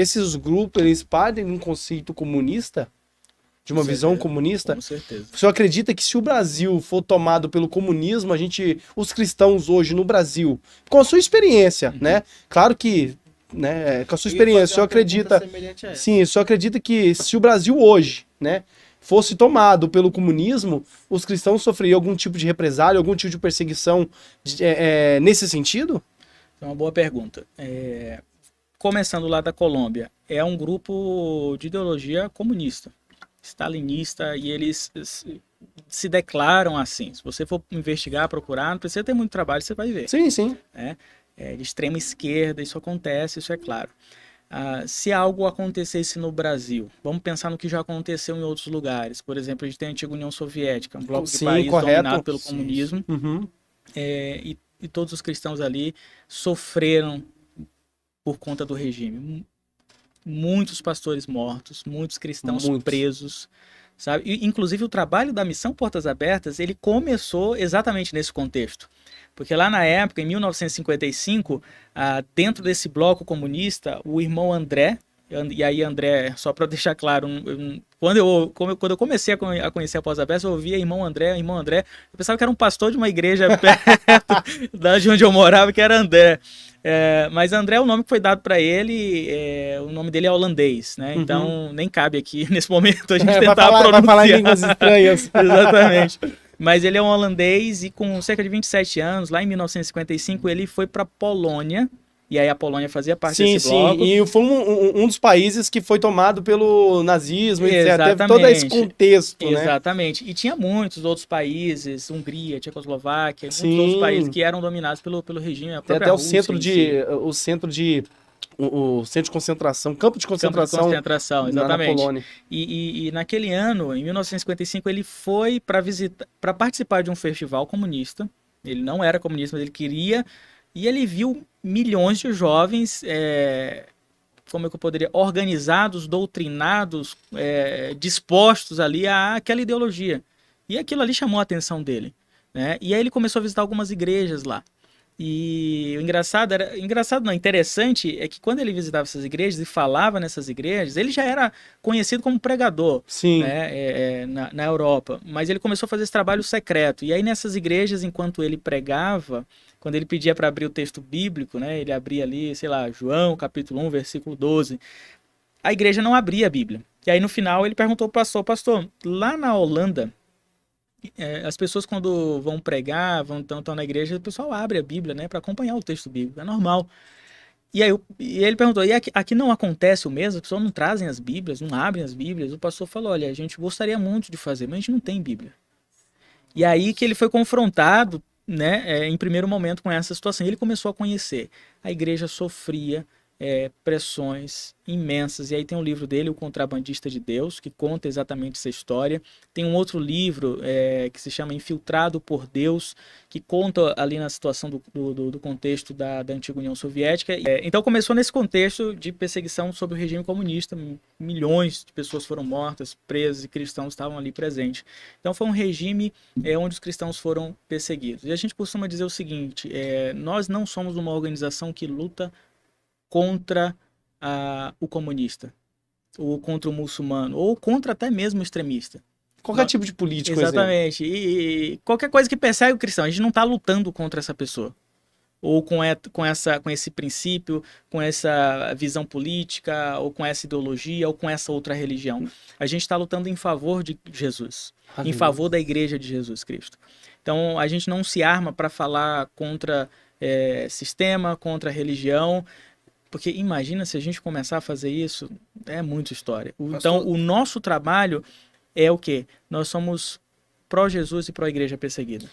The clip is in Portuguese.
Esses grupos, eles partem de um conceito comunista? De uma visão comunista? Com certeza. O senhor acredita que se o Brasil for tomado pelo comunismo, os cristãos hoje no Brasil, com a sua experiência, né? Claro que, né, com a sua experiência, o senhor acredita... Sim, o senhor acredita que se o Brasil hoje, né, fosse tomado pelo comunismo, os cristãos sofreriam algum tipo de represália, algum tipo de perseguição nesse sentido? É uma boa pergunta. Começando lá da Colômbia, é um grupo de ideologia comunista, stalinista, e eles se declaram assim. Se você for investigar, procurar, não precisa ter muito trabalho, você vai ver. Sim, sim. De extrema esquerda, isso acontece, isso é claro. Se algo acontecesse no Brasil, vamos pensar no que já aconteceu em outros lugares. Por exemplo, a gente tem a antiga União Soviética, um bloco de país dominado pelo comunismo, e todos os cristãos ali sofreram por conta do regime. Muitos pastores mortos, muitos cristãos presos, sabe? E, inclusive, o trabalho da Missão Portas Abertas, ele começou exatamente nesse contexto. Porque lá na época, em 1955, dentro desse bloco comunista, o irmão André, e aí André, só para deixar claro, quando eu comecei a conhecer a Portas Abertas, eu ouvia irmão André, eu pensava que era um pastor de uma igreja perto de onde eu morava, que era André. Mas André é o nome que foi dado para ele, o nome dele é holandês, né? Então nem cabe aqui nesse momento a gente tentar pronunciar. Vai falar em línguas estranhas. Exatamente. Mas ele é um holandês e com cerca de 27 anos, lá em 1955, ele foi para Polônia. E aí a Polônia fazia parte desse bloco. Sim, e foi um dos países que foi tomado pelo nazismo, etc. Teve todo esse contexto, né? Exatamente. E tinha muitos outros países, Hungria, Tchecoslováquia, muitos outros países que eram dominados pelo regime. A própria Rússia, o centro de concentração, campo de concentração, exatamente. na Polônia. E naquele ano, em 1955, ele foi para participar de um festival comunista. Ele não era comunista, mas ele queria... E ele viu milhões de jovens, como é que eu poderia, organizados, doutrinados, dispostos ali àquela ideologia. E aquilo ali chamou a atenção dele, né? E aí ele começou a visitar algumas igrejas lá. E o interessante é que quando ele visitava essas igrejas e falava nessas igrejas, ele já era conhecido como pregador, né, na Europa. Mas ele começou a fazer esse trabalho secreto. E aí nessas igrejas, enquanto ele pregava, quando ele pedia para abrir o texto bíblico, né, ele abria ali, sei lá, João, capítulo 1, versículo 12. A igreja não abria a Bíblia. E aí no final ele perguntou ao pastor, lá na Holanda, as pessoas quando vão pregar, estão na igreja, o pessoal abre a Bíblia, né, para acompanhar o texto bíblico, é normal. E aí ele perguntou, e aqui não acontece o mesmo? As pessoas não trazem as Bíblias, não abrem as Bíblias? O pastor falou, olha, a gente gostaria muito de fazer, mas a gente não tem Bíblia. E aí que ele foi confrontado, né, em primeiro momento com essa situação. Ele começou a conhecer. A igreja sofria pressões imensas. E aí tem um livro dele, O Contrabandista de Deus, que conta exatamente essa história. Tem um outro livro que se chama Infiltrado por Deus, que conta ali na situação do contexto da antiga União Soviética. Então começou nesse contexto de perseguição sobre o regime comunista. Milhões de pessoas foram mortas, presas, e cristãos estavam ali presentes. Então foi um regime onde os cristãos foram perseguidos. E a gente costuma dizer o seguinte, nós não somos uma organização que luta contra o comunista, ou contra o muçulmano, ou contra até mesmo o extremista. Qualquer tipo de político. Exatamente. E qualquer coisa que persegue o cristão, a gente não está lutando contra essa pessoa. Ou com esse princípio, com essa visão política, ou com essa ideologia, ou com essa outra religião. A gente está lutando em favor de Jesus, em favor da igreja de Jesus Cristo. Então, a gente não se arma para falar contra sistema, contra religião. Porque imagina se a gente começar a fazer isso, é muita história. Então, o nosso trabalho é o quê? Nós somos pró-Jesus e pró-igreja perseguida.